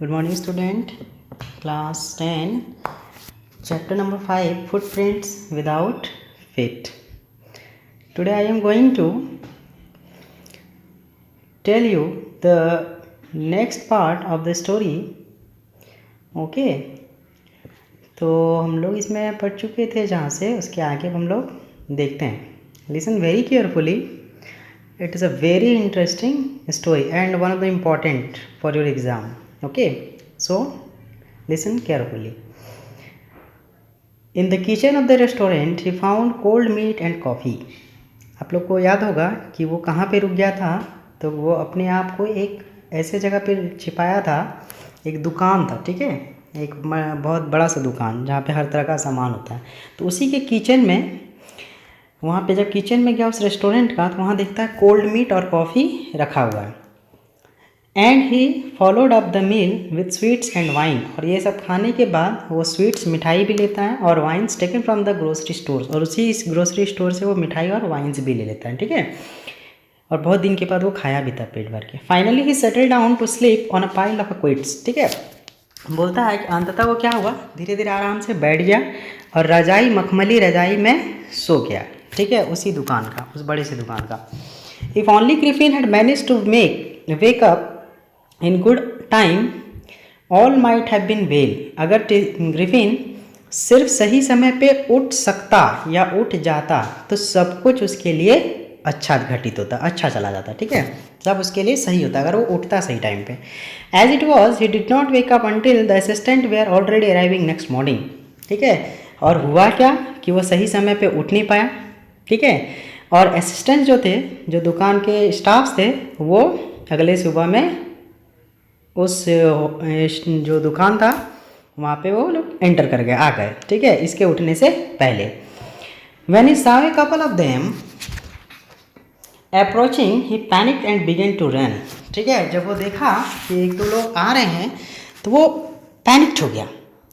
Good morning, student. Class 10, chapter number 5, Footprints Without Feet. Today I am going to tell you the next part of the story. Okay, तो हम लोग इसमें पढ़ चुके थे, जहाँ से उसके आगे हम लोग देखते हैं. Listen very carefully. It is a very interesting story and one of the important for your exam. Okay, so listen carefully. In the kitchen of the restaurant, he found cold meat and coffee. आप लोग को याद होगा कि वो कहाँ पे रुक गया था. तो वो अपने आप को एक ऐसे जगह पे छिपाया था. एक दुकान था, ठीक है, एक बहुत बड़ा सा दुकान जहाँ पे हर तरह का सामान होता है. तो उसी के किचन में, वहाँ पे जब किचन में गया उस रेस्टोरेंट का, तो वहाँ देखता है कोल्ड मीट और कॉफ़ी रखा हुआ है. And he followed up the meal with sweets and wine. और ये सब खाने के बाद वो स्वीट्स, मिठाई भी लेता है, और wines taken from the grocery stores. और उसी इस ग्रोसरी स्टोर से वो मिठाई और वाइन्स भी ले लेता है, ठीक है. और बहुत दिन के बाद वो खाया भी था पेट भर के. Finally he settle down to sleep on a pile of quilts. ठीक है, बोलता है कि अंततः वो क्या हुआ, धीरे धीरे आराम से बैठ गया और रजाई, मखमली रजाई में सो गया. ठीक है, उसी दुकान का, उस बड़े से दुकान का. If only Griffin had manage to wake up in good time all might have been well. अगर ग्रिफिन सिर्फ सही समय पे उठ सकता या उठ जाता तो सब कुछ उसके लिए अच्छा घटित होता, अच्छा चला जाता. ठीक है, सब उसके लिए सही होता अगर वो उठता सही टाइम पे. As it was he did not wake up until the assistant were already arriving next morning. ठीक है, और हुआ क्या कि वो सही समय पे उठ नहीं पाया. ठीक है, और असिस्टेंट जो थे, जो दुकान के स्टाफ्स थे, वो अगले सुबह में उस जो दुकान था वहाँ पे वो लोग एंटर कर गए, आ गए. ठीक है, इसके उठने से पहले. When he saw a couple of them approaching, he panicked and began to run. ठीक है, जब वो देखा कि एक दो लोग आ रहे हैं तो वो पैनिक्ड हो गया.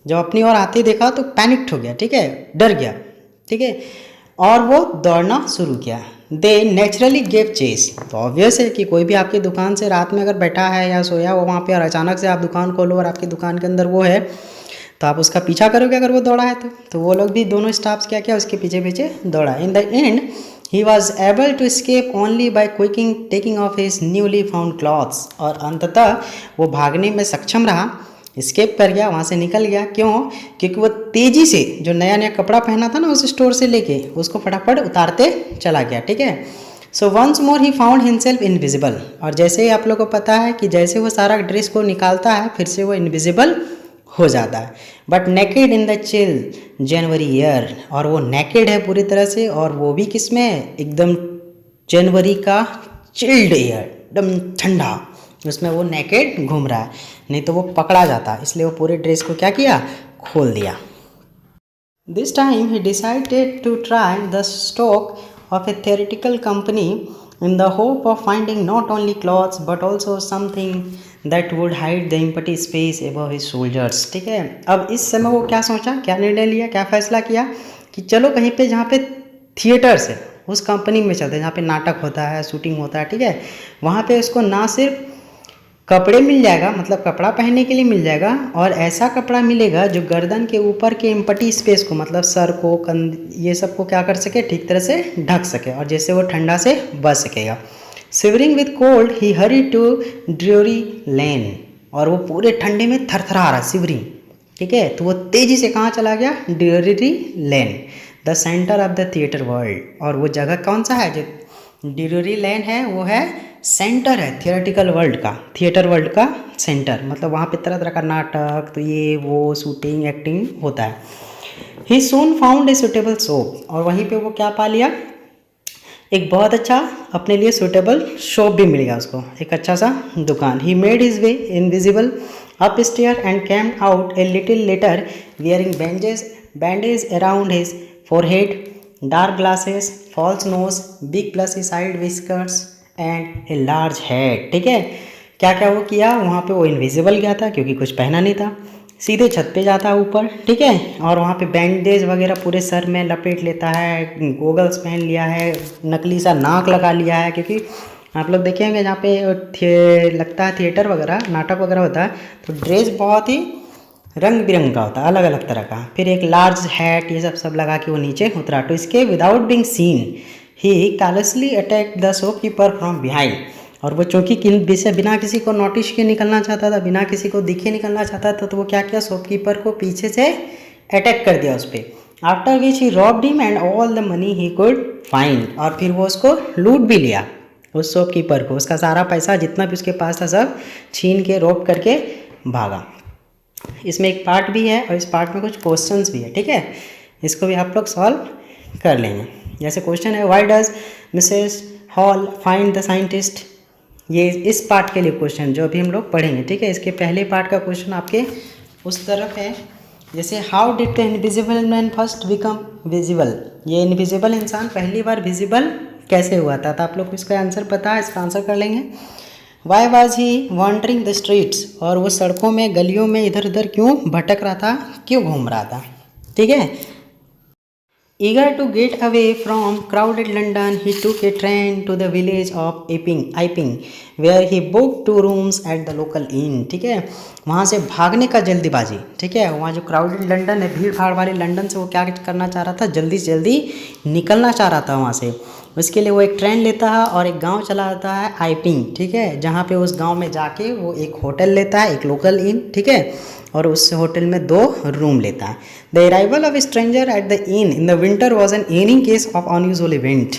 जब अपनी ओर आते देखा तो पैनिक्ड हो गया. ठीक है, डर गया. ठीक है, और वो दौड़ना शुरू किया. दे नेचुरली गेव चेस. तो ऑब्वियस है कि कोई भी आपकी दुकान से रात में अगर बैठा है या सोया हो वहाँ पे, और अचानक से आप दुकान खोलो और आपकी दुकान के अंदर वो है, तो आप उसका पीछा करोगे अगर वो दौड़ा है तो वो लोग भी, दोनों स्टाफ्स क्या किया, उसके पीछे पीछे दौड़ा. In the end he was able to escape only by क्विकिंग taking off his newly found clothes. और अंततः वो भागने में सक्षम रहा, स्केप कर गया, वहाँ से निकल गया. क्यों? क्योंकि वो तेज़ी से जो नया नया कपड़ा पहना था ना उस स्टोर से लेके, उसको फटाफट उतारते चला गया. ठीक है, so once more he found himself invisible. और जैसे ही आप लोग को पता है कि जैसे वो सारा ड्रेस को निकालता है, फिर से वो इनविजिबल हो जाता है. But naked in the chill January year. और वो नेकेड है पूरी तरह से, और वो भी किस में, एकदम जनवरी का चिल्ड ईयर, एकदम ठंडा, उसमें वो नेकेड घूम रहा है. नहीं तो वो पकड़ा जाता, इसलिए वो पूरे ड्रेस को क्या किया, खोल दिया. This time he decided to try the stock of a theatrical company in the hope of finding not only clothes but also something that would hide the empty space above his shoulders. ठीक है, अब इस समय वो क्या सोचा, क्या निर्णय लिया, क्या फैसला किया कि चलो कहीं पे जहाँ पे थिएटर्स है उस कंपनी में चलते हैं जहाँ पे नाटक होता है, शूटिंग होता है. ठीक है, वहाँ पे उसको ना सिर्फ कपड़े मिल जाएगा, मतलब कपड़ा पहनने के लिए मिल जाएगा, और ऐसा कपड़ा मिलेगा जो गर्दन के ऊपर के एम्प्टी स्पेस को, मतलब सर को, कंध, ये सब को क्या कर सके, ठीक तरह से ढक सके, और जैसे वो ठंडा से बच सकेगा. Shivering with cold he hurried to Drury Lane. और वो पूरे ठंडे में थरथरा रहा, शिवरिंग. ठीक है, तो वो तेज़ी से कहाँ चला गया, ड्यूरी लेन, the centre of the theatre world. और वो जगह कौन सा है, जो ड्यूरी लेन है, वो है सेंटर है थिएटिकल वर्ल्ड का, थिएटर वर्ल्ड का सेंटर. मतलब वहाँ पे तरह तरह का नाटक, तो ये वो शूटिंग, एक्टिंग होता है. ही सून फाउंड ए सुटेबल शॉप. और वहीं पे वो क्या पा लिया, एक बहुत अच्छा अपने लिए सुटेबल शॉप भी मिल गया उसको, एक अच्छा सा दुकान. He made his way invisible up stair and came out a little later wearing bandage around his forehead, dark glasses, false nose, big plus side whiskers and a large head. ठीक है, क्या क्या वो किया, वहाँ पे वो इनविजिबल गया था क्योंकि कुछ पहना नहीं था, सीधे छत पे जाता है ऊपर. ठीक है, और वहाँ पे बैंडेज वगैरह पूरे सर में लपेट लेता है, गोगल्स पहन लिया है, नकली सा नाक लगा लिया है, क्योंकि आप लोग देखे होंगे जहाँ पे लगता है थिएटर वगैरह, नाटक वगैरह होता है, तो ड्रेस बहुत ही रंग बिरंग का होता है, अलग अलग तरह का। फिर एक लार्ज हैट ये सब लगा के वो नीचे उतरा, तो इसके without being seen he callously attack the shopkeeper from behind. और वो चूँकि बिना किसी को नोटिस के निकलना चाहता था, बिना किसी को दिखे निकलना चाहता था, तो वो क्या किया, शॉपकीपर को पीछे से अटैक कर दिया उस पर। After which he robbed him and all the money he could find. और फिर वो उसको लूट भी लिया, उस शॉपकीपर को, उसका सारा पैसा जितना भी उसके पास था सब छीन के रॉब करके भागा। इसमें एक पार्ट भी है और इस पार्ट में कुछ क्वेश्चंस भी है, ठीक है, इसको भी आप लोग सॉल्व कर लेंगे। जैसे क्वेश्चन है, why does Mrs hall find the scientist. ये इस पार्ट के लिए क्वेश्चन जो अभी हम लोग पढ़ेंगे, ठीक है। इसके पहले पार्ट का क्वेश्चन आपके उस तरफ है, जैसे how did the invisible man first become visible. ये इनविजिबल इंसान पहली बार विजिबल कैसे हुआ था, तो आप लोग को इसका आंसर पता है, इसका आंसर कर लेंगे। Why was he wandering the streets, और वो सड़कों में गलियों में इधर उधर क्यों भटक रहा था, क्यों घूम रहा था, ठीक है। Eager to get away from crowded London, he took a train to the village of Iping, where he booked 2 rooms at the local inn, ठीक है। वहाँ से भागने का जल्दीबाजी, ठीक है। वहाँ जो क्राउडेड लंदन है, भीड़ भाड़ वाले लंदन से वो क्या करना चाह रहा था, जल्दी से जल्दी निकलना चाह रहा था वहाँ से। उसके लिए वो एक ट्रेन लेता है और एक गांव चला जाता है आइपिंग, ठीक है, जहाँ पे उस गांव में जाके वो एक होटल लेता है, एक लोकल इन, ठीक है, और उस होटल में 2 रूम लेता है। The arrival of stranger at the in in the winter was an any case of unusual event.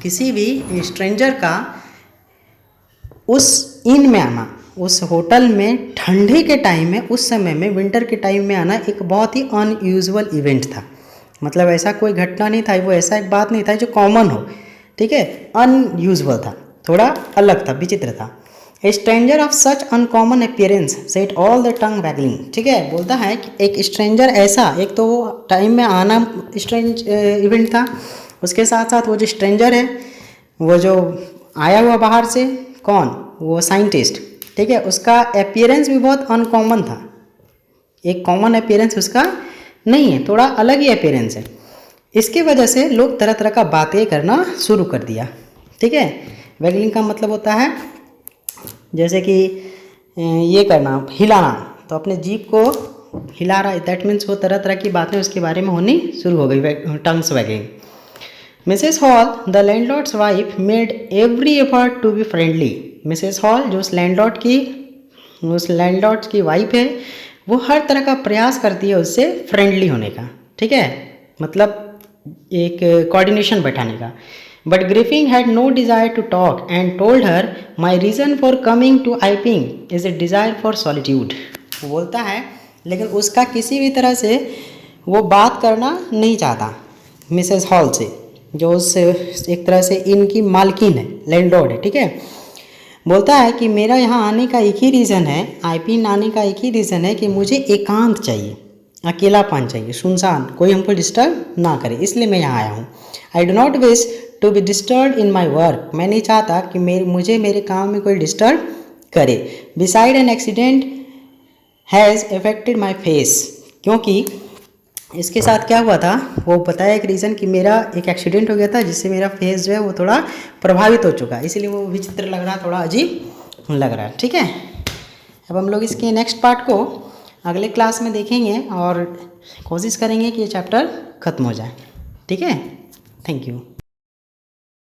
किसी भी स्ट्रेंजर का उस इन में आना, उस होटल में ठंडे के टाइम में, उस समय में विंटर के टाइम में आना एक बहुत ही अनयूजुअल इवेंट था। मतलब ऐसा कोई घटना नहीं था, वो ऐसा एक बात नहीं था जो कॉमन हो, ठीक है, अनयूजुअल था, थोड़ा अलग था, विचित्र था। A stranger of such uncommon appearance set all the tongue waggling, ठीक है। बोलता है कि एक स्ट्रेंजर ऐसा, एक तो वो टाइम में आना स्ट्रेंज इवेंट था, उसके साथ साथ वो जो स्ट्रेंजर है, वो जो आया हुआ बाहर से, कौन, वो साइंटिस्ट, ठीक है, उसका अपीयरेंस भी बहुत अनकॉमन था। एक कॉमन अपीयरेंस उसका नहीं है, थोड़ा अलग ही अपीयरेंस है। इसके वजह से लोग तरह तरह का बातें करना शुरू कर दिया, ठीक है। वैगलिंग का मतलब होता है जैसे कि ये करना, हिलाना, तो अपने जीभ को हिला रहा है, दैट मीन्स वो तरह तरह की बातें उसके बारे में होनी शुरू हो गई, tongues wagging. Mrs Hall the landlord's wife made every effort to be friendly. Mrs Hall जो उस लैंडलॉर्ड की वाइफ है, वो हर तरह का प्रयास करती है उससे फ्रेंडली होने का, ठीक है, मतलब एक कोऑर्डिनेशन बैठाने का। But Griffin had no desire to talk and told her my reason for coming to Iping is a desire for solitude. वो बोलता है, लेकिन उसका किसी भी तरह से वो बात करना नहीं चाहता मिसेस हॉल से, जो उस एक तरह से इनकी मालकिन है, लैंडलॉर्ड है, ठीक है। बोलता है कि मेरा यहाँ आने का एक ही रीज़न है, आइपिन आने का एक ही रीज़न है कि मुझे एकांत चाहिए, अकेलापन चाहिए, सुनसान, कोई हमको डिस्टर्ब ना करे, इसलिए मैं यहाँ आया हूँ। I do not wish to be disturb in my work, मैं नहीं चाहता कि मुझे मेरे काम में कोई डिस्टर्ब करे। Beside an accident has affected my face, क्योंकि इसके साथ क्या हुआ था, वो बताया एक रीज़न कि मेरा एक एक्सीडेंट हो गया था जिससे मेरा फेस जो है वो थोड़ा प्रभावित हो चुका है, इसीलिए वो विचित्र लग रहा, थोड़ा अजीब लग रहा है, ठीक है। अब हम लोग इसके नेक्स्ट पार्ट को अगले क्लास में देखेंगे और कोशिश करेंगे कि ये चैप्टर ख़त्म हो जाए, ठीक है। Thank you.